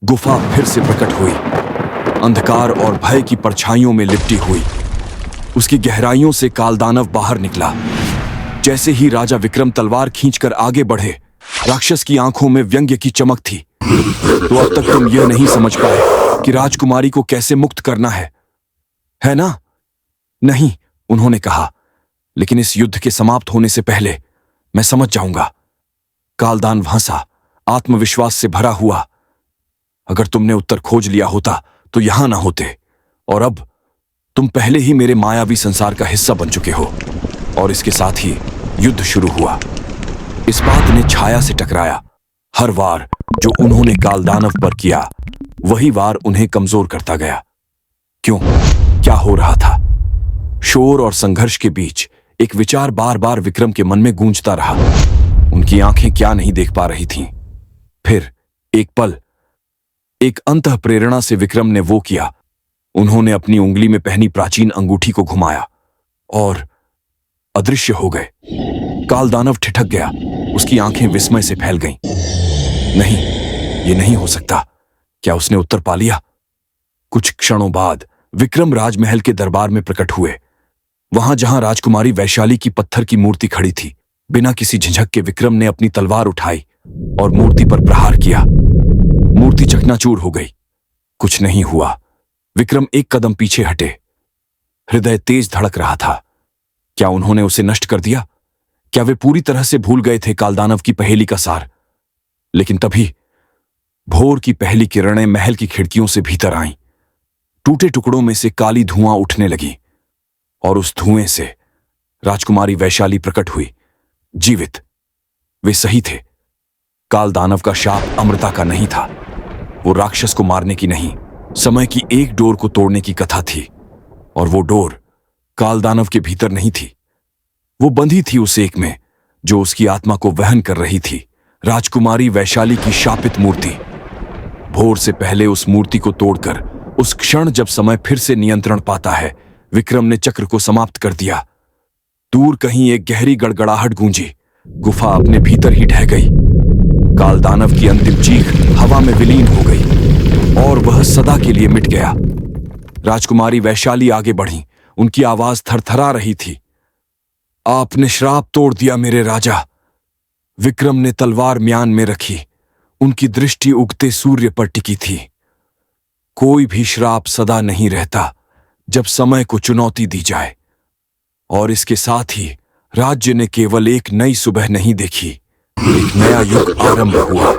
गुफा फिर से प्रकट हुई, अंधकार और भय की परछाइयों में लिपटी हुई। उसकी गहराइयों से कालदानव बाहर निकला। जैसे ही राजा विक्रम तलवार खींचकर आगे बढ़े, राक्षस की आंखों में व्यंग्य की चमक थी। तो अब तक तुम यह नहीं समझ पाए कि राजकुमारी को कैसे मुक्त करना है ना? नहीं, उन्होंने कहा, लेकिन इस युद्ध के समाप्त होने से पहले मैं समझ जाऊंगा। कालदानव हंसा, आत्मविश्वास से भरा हुआ। अगर तुमने उत्तर खोज लिया होता तो यहां ना होते, और अब तुम पहले ही मेरे मायावी संसार का हिस्सा बन चुके हो। और इसके साथ ही युद्ध शुरू हुआ। इस्पात ने छाया से टकराया। हर वार जो उन्होंने कालदानव पर किया, वही वार उन्हें कमजोर करता गया। क्यों? क्या हो रहा था? शोर और संघर्ष के बीच एक विचार बार बार विक्रम के मन में गूंजता रहा। उनकी आंखें क्या नहीं देख पा रही थीं। फिर एक पल, एक अंतः प्रेरणा से विक्रम ने वो किया। उन्होंने अपनी उंगली में पहनी प्राचीन अंगूठी को घुमाया और अदृश्य हो गए। कालदानव ठिठक गया। उसकी आंखें विस्मय से फैल गईं। नहीं, ये नहीं हो सकता। क्या उसने उत्तर पा लिया? कुछ क्षणों बाद विक्रम राजमहल के दरबार में प्रकट हुए। वहां जहां राजकुमारी वैशाली की पत्थर की मूर्ति खड़ी थी, बिना किसी झिझक के विक्रम ने अपनी तलवार उठाई और मूर्ति पर प्रहार किया। मूर्ति चकनाचूर हो गई। कुछ नहीं हुआ। विक्रम एक कदम पीछे हटे। हृदय तेज धड़क रहा था। क्या उन्होंने उसे नष्ट कर दिया? क्या वे पूरी तरह से भूल गए थे कालदानव की पहेली का सार? लेकिन तभी भोर की पहली किरणें महल की खिड़कियों से भीतर आईं। टूटे टुकड़ों में से काली धुआं उठने लगी और उस धुएं से राजकुमारी वैशाली प्रकट हुई, जीवित। वे सही थे। कालदानव का शाप अमृता का नहीं था। वो राक्षस को मारने की नहीं, समय की एक डोर को तोड़ने की कथा थी। और वो डोर कालदानव के भीतर नहीं थी। वो बंधी थी उस एक में जो उसकी आत्मा को वहन कर रही थी, राजकुमारी वैशाली की शापित मूर्ति। भोर से पहले उस मूर्ति को तोड़कर, उस क्षण जब समय फिर से नियंत्रण पाता है, विक्रम ने चक्र को समाप्त कर दिया। दूर कहीं एक गहरी गड़गड़ाहट गूंजी। गुफा अपने भीतर ही ढह गई। कालदानव की अंतिम चीख हवा में विलीन हो गई और वह सदा के लिए मिट गया। राजकुमारी वैशाली आगे बढ़ी। उनकी आवाज थरथरा रही थी। आपने श्राप तोड़ दिया मेरे राजा। विक्रम ने तलवार म्यान में रखी। उनकी दृष्टि उगते सूर्य पर टिकी थी। कोई भी श्राप सदा नहीं रहता जब समय को चुनौती दी जाए। और इसके साथ ही राज्य ने केवल एक नई सुबह नहीं देखी, एक नया युग आरंभ हुआ।